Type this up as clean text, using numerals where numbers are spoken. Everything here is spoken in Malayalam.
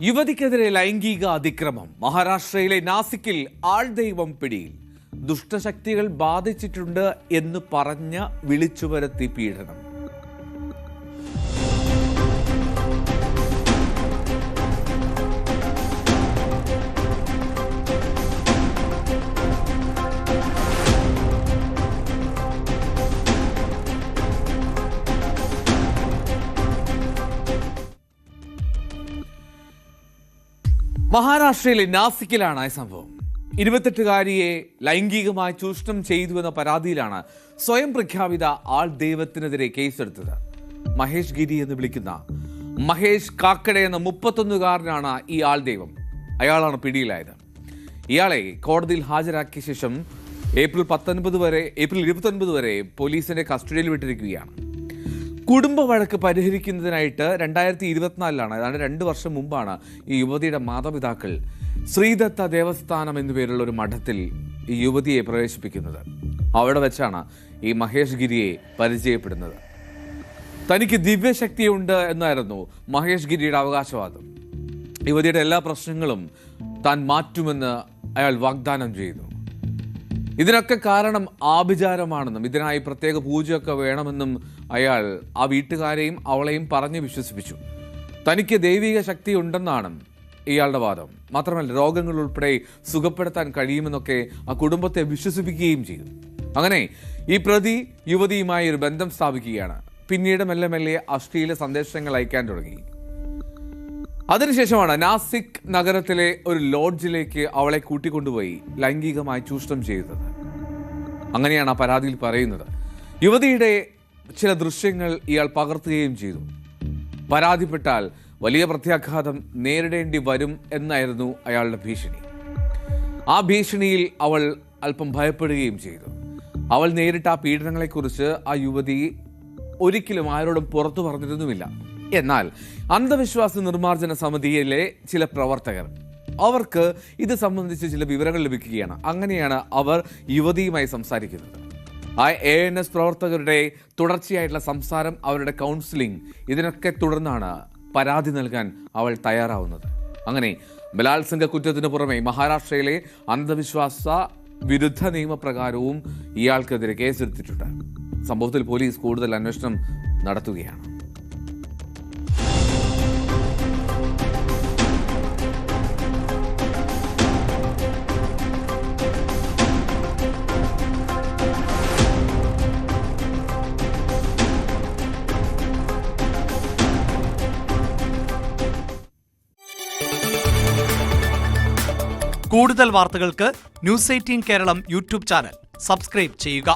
യുവതിക്കെതിരെ ലൈംഗിക അതിക്രമം. മഹാരാഷ്ട്രയിലെ നാസിക്കിൽ ആൾദൈവം പിടിയിൽ. ദുഷ്ടശക്തികൾ ബാധിച്ചിട്ടുണ്ട് എന്ന് പറഞ്ഞ് വിളിച്ചുവരുത്തി പീഡനം. മഹാരാഷ്ട്രയിലെ നാസിക്കിലാണ് ഈ സംഭവം. 28-കാരിയെ ലൈംഗികമായി ചൂഷണം ചെയ്തുവെന്ന പരാതിയിലാണ് സ്വയം പ്രഖ്യാപിത ആൾ ദൈവത്തിനെതിരെ കേസെടുത്തത്. മഹേഷ് ഗിരി എന്ന് വിളിക്കുന്ന മഹേഷ് കാക്കഡെ എന്ന 31-കാരനാണ് ഈ ആൾ ദൈവം. അയാളാണ് പിടിയിലായത്. ഇയാളെ കോടതിയിൽ ഹാജരാക്കിയ ശേഷം ഏപ്രിൽ 29 വരെ പോലീസിന്റെ കസ്റ്റഡിയിൽ വിട്ടിരിക്കുകയാണ്. കുടുംബ വഴക്ക് പരിഹരിക്കുന്നതിനായിട്ട് 2024 ഏതാണ്ട് 2 വർഷം മുമ്പാണ് ഈ യുവതിയുടെ മാതാപിതാക്കൾ ശ്രീദത്ത ദേവസ്ഥാനം എന്നു പേരുള്ള ഒരു മഠത്തിൽ ഈ യുവതിയെ പ്രവേശിപ്പിക്കുന്നത്. അവിടെ വെച്ചാണ് ഈ മഹേഷ് ഗിരിയെ പരിചയപ്പെടുന്നത്. തനിക്ക് ദിവ്യശക്തിയുണ്ട് എന്നായിരുന്നു മഹേഷ് ഗിരിയുടെ അവകാശവാദം. യുവതിയുടെ എല്ലാ പ്രശ്നങ്ങളും താൻ മാറ്റുമെന്ന് അയാൾ വാഗ്ദാനം ചെയ്യുന്നു. ഇതിനൊക്കെ കാരണം ആഭിചാരമാണെന്നും ഇതിനായി പ്രത്യേക പൂജയൊക്കെ വേണമെന്നും അയാൾ ആ വീട്ടുകാരെയും അവളെയും പറഞ്ഞ് വിശ്വസിപ്പിച്ചു. തനിക്ക് ദൈവിക ശക്തി ഉണ്ടെന്നാണ് ഇയാളുടെ വാദം. മാത്രമല്ല രോഗങ്ങൾ ഉൾപ്പെടെ സുഖപ്പെടുത്താൻ കഴിയുമെന്നൊക്കെ ആ കുടുംബത്തെ വിശ്വസിപ്പിക്കുകയും ചെയ്തു. അങ്ങനെ ഈ പ്രതി യുവതിയുമായി ഒരു ബന്ധം സ്ഥാപിക്കുകയാണ്. പിന്നീട് മെല്ലെ മെല്ലെ അശ്ലീല സന്ദേശങ്ങൾ അയക്കാൻ തുടങ്ങി. അതിനുശേഷമാണ് നാസിക് നഗരത്തിലെ ഒരു ലോഡ്ജിലേക്ക് അവളെ കൂട്ടിക്കൊണ്ടുപോയി ലൈംഗികമായി ചൂഷണം ചെയ്തത്. അങ്ങനെയാണ് ആ പരാതിയിൽ പറയുന്നത്. യുവതിയുടെ ചില ദൃശ്യങ്ങൾ ഇയാൾ പകർത്തുകയും ചെയ്തു. പരാതിപ്പെട്ടാൽ വലിയ പ്രത്യാഘാതം നേരിടേണ്ടി വരും എന്നായിരുന്നു അയാളുടെ ഭീഷണി. ആ ഭീഷണിയിൽ അവൾ അല്പം ഭയപ്പെടുകയും ചെയ്തു. അവൾ നേരിട്ട ആ പീഡനങ്ങളെക്കുറിച്ച് ആ യുവതി ഒരിക്കലും ആരോടും പുറത്തു പറഞ്ഞിരുന്നുമില്ല. എന്നാൽ അന്ധവിശ്വാസ നിർമ്മാർജ്ജന സമിതിയിലെ ചില പ്രവർത്തകർ അവർക്ക് ഇത് സംബന്ധിച്ച് ചില വിവരങ്ങൾ ലഭിക്കുകയാണ്. അങ്ങനെയാണ് അവർ യുവതിയുമായി സംസാരിക്കുന്നത്. ആ ANS പ്രവർത്തകരുടെ തുടർച്ചയായിട്ടുള്ള സംസാരം, അവരുടെ കൗൺസിലിംഗ്, ഇതിനൊക്കെ തുടർന്നാണ് പരാതി നൽകാൻ അവൾ തയ്യാറാവുന്നത്. അങ്ങനെ ബലാത്സംഗ കുറ്റത്തിന് പുറമെ മഹാരാഷ്ട്രയിലെ അന്ധവിശ്വാസ വിരുദ്ധ നിയമപ്രകാരവും ഇയാൾക്കെതിരെ കേസെടുത്തിട്ടുണ്ട്. സംഭവത്തിൽ പോലീസ് കൂടുതൽ അന്വേഷണം നടത്തുകയാണ്. കൂടുതൽ വാർത്തകൾക്ക് News 18 Keralam YouTube channel subscribe ചെയ്യുക.